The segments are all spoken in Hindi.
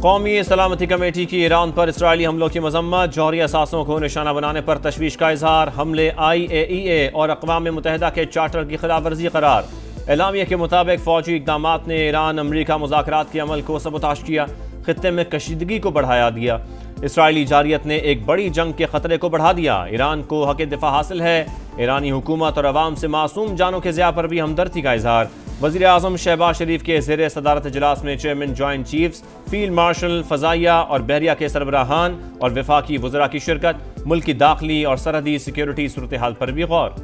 कौमी सलामती कमेटी की ईरान पर इसराइली हमलों की मजम्मत, जौहरी असासों को निशाना बनाने पर तशवीश का इजहार, हमले IAEA और अक़वाम मुत्तहिदा के चार्टर की खिलाफ वर्जी करार। एलामिया के मुताबिक फौजी इक़दामात ने ईरान अमरीका मुज़ाकरात के अमल को सबूताश किया, खित्ते में कशीदगी को बढ़ाया दिया। इसराइली जारियत ने एक बड़ी जंग के खतरे को बढ़ा दिया। ईरान को हक दिफा हासिल है। ईरानी हुकूमत और अवाम से मासूम जानों के ज़िया पर भी हमदर्दी का इजहार। वज़ीर आज़म शहबाज शरीफ के ज़ेर सदारत इजलास में chairman joint chiefs, field marshal, फ़ज़ाइया और बहरिया के सरबराहान और वफाकी वज़रा की शिरकत। मुल्क की दाखिली और सरहदी सिक्योरिटी सूरत हाल पर भी गौर।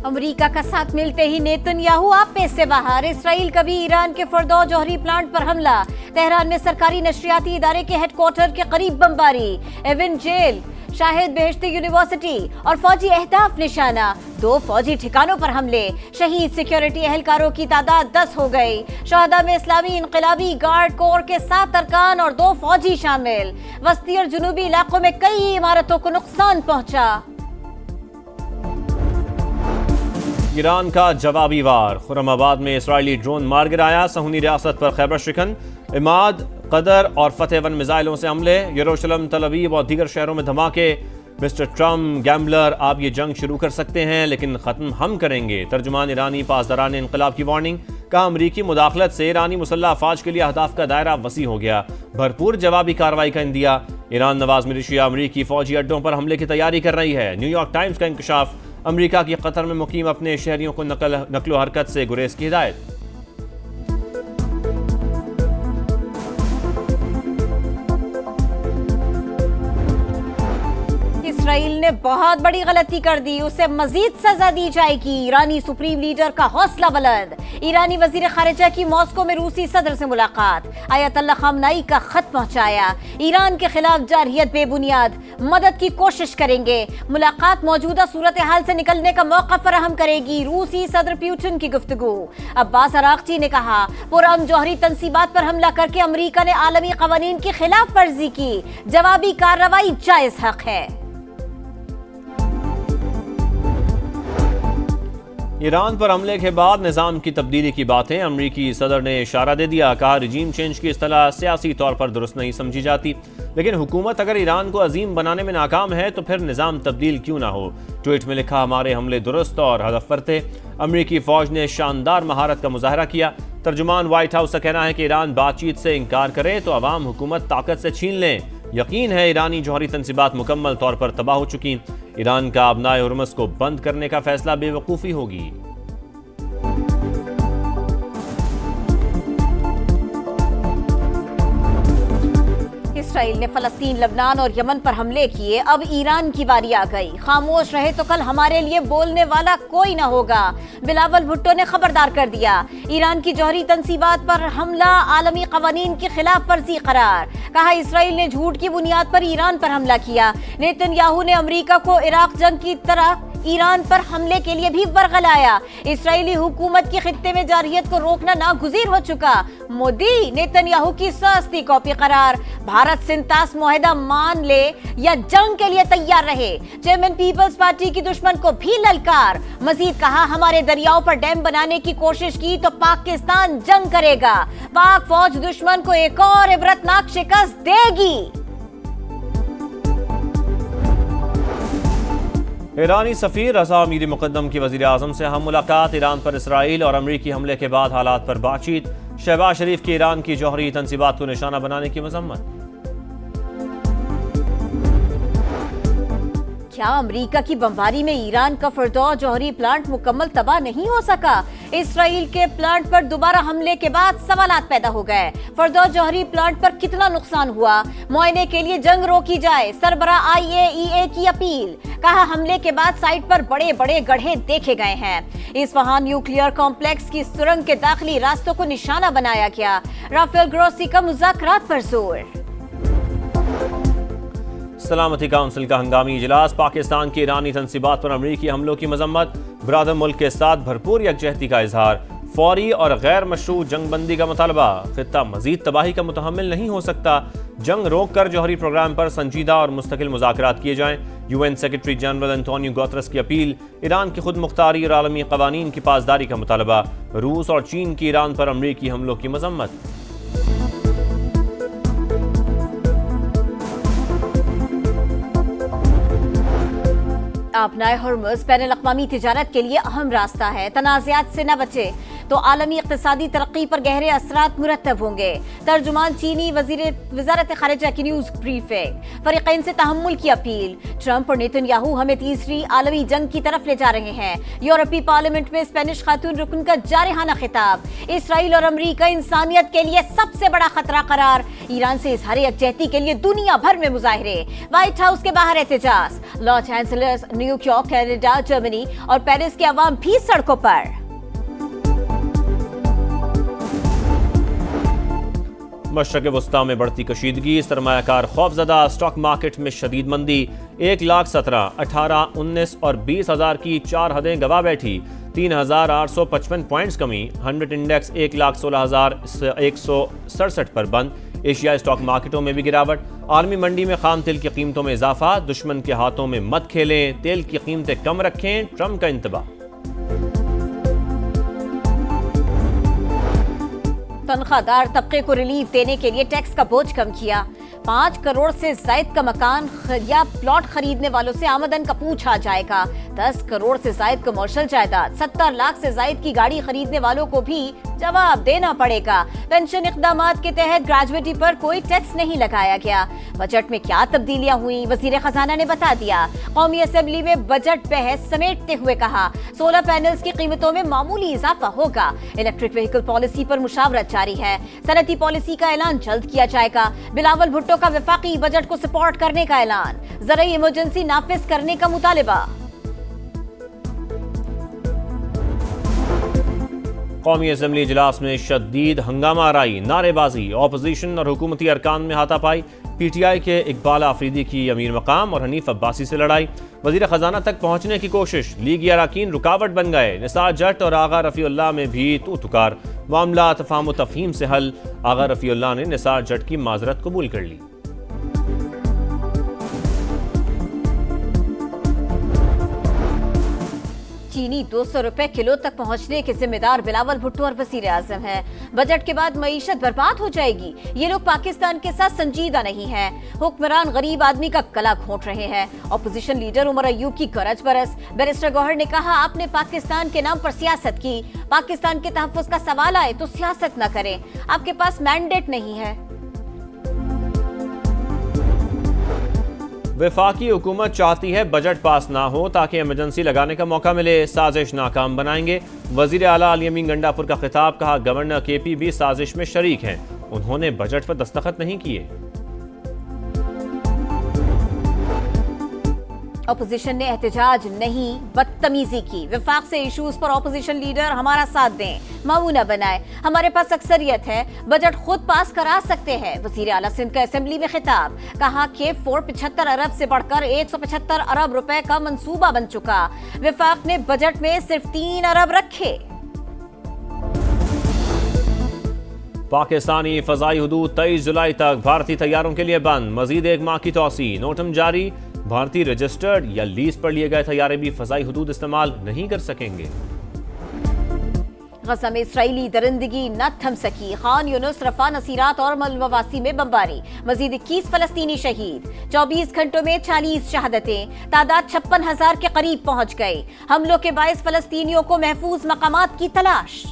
अमेरिका का साथ मिलते ही नेतन्याहू आपे से बाहर। इसराइल का भी ईरान के फर्दो जौहरी प्लांट पर हमला। तेहरान में सरकारी नशरियाती इदारे के हेडक्वार्टर के करीब बमबारी। Evin jail, Shahid Beheshti university और फौजी अहदाफ निशाना। 2 फौजी ठिकानों पर हमले। शहीद सिक्योरिटी एहलकारों की तादाद 10 हो गई। शहदा में इस्लामी इनकलाबी गार्ड कोर के 7 अरकान और 2 फौजी शामिल। वस्ती और जुनूबी इलाकों में कई इमारतों को नुकसान पहुंचा। ईरान का जवाबी वार। खुरमाबाद में इसराइली ड्रोन मार गिराया। सहूनी रियासत पर खैबर शिकन, इमाद, कदर और फतेहवन मिसाइलों से हमले। यरूशलेम, तल अवीव और दीगर शहरों में धमाके। मिस्टर ट्रम्प, गैम्बलर, आप ये जंग शुरू कर सकते हैं लेकिन ख़त्म हम करेंगे। तर्जुमान ईरानी पासदारान इनकलाब की वार्निंग। कहा, अमरीकी मुदाखलत से ईरानी मुसल्लह अफवाज के लिए अहदाफ का दायरा वसी हो गया। भरपूर जवाबी कार्रवाई का इंदिया। ईरान नवाज मिलिशिया अमरीकी फौजी अड्डों पर हमले की तैयारी कर रही है। न्यूयॉर्क टाइम्स का इंकशाफ। अमरीका की कतर में मुकीम अपने शहरियों को नकलो हरकत से गुरेज की हिदायत। इसराइल ने बहुत बड़ी गलती कर दी, उसे मजीद सजा दी जाएगी। ईरानी सुप्रीम लीडर का हौसला बुलंद। ईरानी वजीर खारिजा की मॉस्को में रूसी सदर से मुलाकात। आयतुल्लाह खामनाई का खत पहुंचाया। ईरान के खिलाफ जारहियत बेबुनियाद, मदद की कोशिश करेंगे। मुलाकात मौजूदा सूरत हाल से निकलने का मौका फराहम करेगी। रूसी सदर पुतिन की गुफ्तगू। अब्बास अरागची ने कहा, पुरअमन जौहरी तंसीबात पर हमला करके अमरीका ने आलमी कवानीन की खिलाफ वर्जी की। जवाबी कार्रवाई जायज हक है। ईरान पर हमले के बाद निज़ाम की तब्दीली की बातें। अमरीकी सदर ने इशारा दे दिया। कहा, रिजीम चेंज की इस्तेलाह सियासी तौर पर दुरुस्त नहीं समझी जाती, लेकिन हुकूमत अगर ईरान को अजीम बनाने में नाकाम है तो फिर निज़ाम तब्दील क्यों ना हो। ट्वीट में लिखा, हमारे हमले दुरुस्त और हदफ पर थे। अमरीकी फौज ने शानदार महारत का मुजाहरा किया। तर्जुमान व्हाइट हाउस का कहना है कि ईरान बातचीत से इनकार करे तो अवाम हुकूमत ताकत से छीन लें। यकीन है ईरानी जौहरी तंसीबात मुकम्मल तौर पर तबाह हो चुकी। ईरान का अबनाए हुर्मुज़ को बंद करने का फैसला बेवकूफ़ी होगी। इसराइल ने फलस्तीन, लबनान और यमन पर हमले किए। अब ईरान की बारी आ गई। खामोश रहे तो कल हमारे लिए बोलने वाला कोई ना होगा। बिलावल भुट्टो ने खबरदार कर दिया। ईरान की जौहरी तंसीबात पर हमला आलमी कवानीन की खिलाफ वर्जी करार। कहा, इसराइल ने झूठ की बुनियाद पर ईरान पर हमला किया। नेतन्याहू ने अमरीका को इराक जंग की तरह ईरान पर हमले के लिए भी वर्गलाया। इसराइली हुकूमत की खित्ते में जारहियत को रोकना नागुज़ीर हो चुका। मोदी नेतन्याहू की सस्ती कॉपी करार। भारत सिंतास मुआहदा मान ले या जंग के लिए तैयार रहे। चेयरमैन पीपल्स पार्टी की दुश्मन को भी ललकार। मजीद कहा, हमारे दरियाओं पर डैम बनाने की कोशिश की तो पाकिस्तान जंग करेगा। पाक फौज दुश्मन को एक और इबरतनाक शिकस्त देगी। ईरानी सफ़ीर रज़ा अमीरी मुक़द्दम की वज़ीर आज़म से हम मुलाकात। ईरान पर इसराइल और अमरीकी हमले के बाद हालात पर बातचीत। शहबाज शरीफ की ईरान की जौहरी तंसीबात को निशाना बनाने की मज़म्मत। क्या अमेरिका की बमबारी में ईरान का फर्दो जौहरी प्लांट मुकम्मल तबाह नहीं हो सका? इसराइल के प्लांट पर दोबारा हमले के बाद सवालात पैदा हो गए। फर्दो जौहरी प्लांट पर कितना नुकसान हुआ, मुआयने के लिए जंग रोकी जाए। सरबरा IAEA की अपील। कहा, हमले के बाद साइट पर बड़े बड़े गड्ढे देखे गए हैं। इस्फहान न्यूक्लियर कॉम्प्लेक्स की सुरंग के दाखिली रास्तों को निशाना बनाया गया। राफेल ग्रोसी का मुज़ाकरात पर जोर। सलामती काउंसिल का हंगामी इजलास। पाकिस्तान की ईरानी तंसीबात पर अमरीकी हमलों की मजम्मत। बरादर मुल्क के साथ भरपूर यकजहती का इजहार। फौरी और गैर मशरूत जंगबंदी का मुतालबा। खित्ता मजीद तबाही का मुतहम्मिल नहीं हो सकता। जंग रोक कर जौहरी प्रोग्राम पर संजीदा और मुस्तकिल मुज़ाकरात किए जाएं। UN secretary general Antonio Guterres की अपील, ईरान की खुद मुख्तारी और आलमी कवानीन की पासदारी का मुतालबा, रूस और चीन की ईरान पर अमरीकी हमलों की मजम्मत। अपनाए हुर्मुज़ बैनुल अक़वामी तिजारत के लिए अहम रास्ता है। तनाज़ात से न बचे तो आलमी इक़्तिसादी तरक्की पर गहरे असरात मुरत्तब होंगे। तर्जुमान चीनी वज़ारत ख़ारिजा की न्यूज़ ब्रीफिंग। फ़रीक़ैन से तहम्मुल की अपील। ट्रंप और नेतन्याहू हमें तीसरी आलमी जंग की तरफ ले जा रहे हैं। यूरोपीय पार्लियामेंट में स्पेनिश खातून रुकन का जारहाना खिताब। इसराइल और अमरीका इंसानियत के लिए सबसे बड़ा खतरा करार। ईरान से इज़हार यकजहती के लिए दुनिया भर में मुजाहरे। व्हाइट हाउस के बाहर एहतजाज। Los Angeles, New York, Canada, Germany और पेरिस के अवाम भी सड़कों पर। मशरक़ वस्ता में बढ़ती कशीदगी, सरमायाकार खौफजदा, स्टॉक मार्केट में शदीद मंदी। 1,17,000, 18, 19 और 20,000 की 4 हदें गवा बैठी। 3,855 पॉइंट्स कमी। 100 इंडेक्स 1,16,167 पर बंद। एशियाई स्टॉक मार्केटों में भी गिरावट। आलमी मंडी में खाम तेल की कीमतों में इजाफा। दुश्मन के हाथों में मत खेलें, तेल की कीमतें कम रखें, ट्रंप का इंतबाह। तनख्वाहदार तबके को रिलीफ देने के लिए टैक्स का बोझ कम किया। 5 करोड़ से जायद का मकान या प्लॉट खरीदने वालों से आमदन का पूछा जाएगा। 10 करोड़ से जायद कमर्शियल जायदाद, 70 लाख से जायद की गाड़ी खरीदने वालों को भी जवाब देना पड़ेगा। पेंशन इक़दामात के तहत ग्रेजुएटी पर कोई टैक्स नहीं लगाया गया। बजट में क्या तब्दीलियां हुई, वजीर खजाना ने बता दिया। कौमी असेंबली में बजट बहस समेटते हुए कहा, सोलर पैनल्स की कीमतों में मामूली इजाफा होगा। इलेक्ट्रिक व्हीकल पॉलिसी पर मुशावरत जारी है। सनती पॉलिसी का ऐलान जल्द किया जाएगा। बिलावल भुट्टो का वफाकी बजट को सपोर्ट करने का ऐलान। ज़राई इमरजेंसी नाफिज करने का मुतालिबा। कौमी असेंबली इजलास में शदीद हंगामा आराई, नारेबाजी, ऑपोजिशन और हुकूमती अरकान में हाथापाई। PTI के इकबाल आफरीदी की अमीर मकाम और हनीफ अब्बासी से लड़ाई। वजीर खजाना तक पहुंचने की कोशिश, लीगी अरकान रुकावट बन गए। निसार जट और आगा रफ़ीउल्लाह में भी तू तुकार। मामला तफाहम तफहीम से हल। आगा रफ़ीउल्लाह ने निसार जट की माजरत कबूल कर ली। चीनी 200 रुपए किलो तक पहुंचने के जिम्मेदार बिलावल भुट्टो और वजीर आजम है। बजट के बाद मईशत बर्बाद हो जाएगी। ये लोग पाकिस्तान के साथ संजीदा नहीं है। हुक्मरान गरीब आदमी का गला घोंट रहे हैं। ऑपोजिशन लीडर उमर अयूब की गरज बरस। बैरिस्टर गौहर ने कहा, आपने पाकिस्तान के नाम पर सियासत की। पाकिस्तान के तहफ़्फ़ुज़ का सवाल आए तो सियासत न करें। आपके पास मैंडेट नहीं है। वफाकी हुकूमत चाहती है बजट पास ना हो ताकि इमरजेंसी लगाने का मौका मिले। साजिश नाकाम बनाएंगे। वजीर आला अली अमीन गंडापुर का खिताब। कहा, गवर्नर KP भी साजिश में शरीक हैं। उन्होंने बजट पर दस्तखत नहीं किए। ऑपोजिशन ने एहतजाज नहीं, बदतमीजी की। वफाक से इशूज पर ऑपोजिशन लीडर हमारा साथ दें, मामूना बनाए। हमारे पास अक्सरियत है, बजट खुद पास करा सकते हैं। वजीर आला सिंध का असेंबली में खिताब। कहा कि 75 अरब से बढ़कर 175 अरब रुपए का मंसूबा बन चुका। वफाक ने बजट में सिर्फ 3 अरब रखे। पाकिस्तानी फजाई हुदूद 23 जुलाई तक भारतीय तैयारों के लिए बंद। मजीद 1 माह की तौसी। नोटम जारी। भारतीय रजिस्टर्ड या लीज पर लिए गए तैयारे भी फजाई हुदूद इस्तेमाल नहीं कर सकेंगे। गजा में इसराइली दरिंदगी न थम सकी। खान यूनुस, रफा, नसीरात और मलवासी में बमबारी। मजीद 21 फलस्तीनी शहीद। 24 घंटों में 40 शहादतें। तादाद 56,000 के करीब पहुंच गई। हमलों के बायस फलस्तीनियों को महफूज मकामात की तलाश।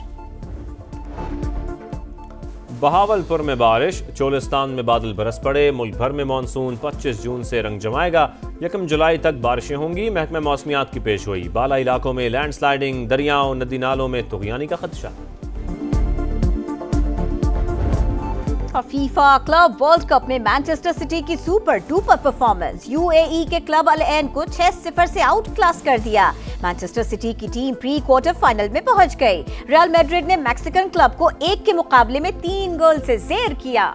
बहावलपुर में बारिश। चोलिस्तान में बादल बरस पड़े। मुल्क भर में मानसून 25 जून से रंग जमाएगा। 1 जुलाई तक बारिशें होंगी। महकमा मौसमियात की पेश हुई। बाला इलाकों में लैंडस्लाइडिंग, दरियाओं, नदी नालों में तुगयानी का खदशा। और फीफा क्लब वर्ल्ड कप में मैनचेस्टर सिटी की सुपर डुपर परफॉर्मेंस। UAE के क्लब अल ऐन को 6-0 से आउट क्लास कर दिया। मैनचेस्टर सिटी की टीम प्री क्वार्टर फाइनल में पहुंच गई। रियल मैड्रिड ने मैक्सिकन क्लब को 1 के मुकाबले में 3 गोल से ज़ेर किया।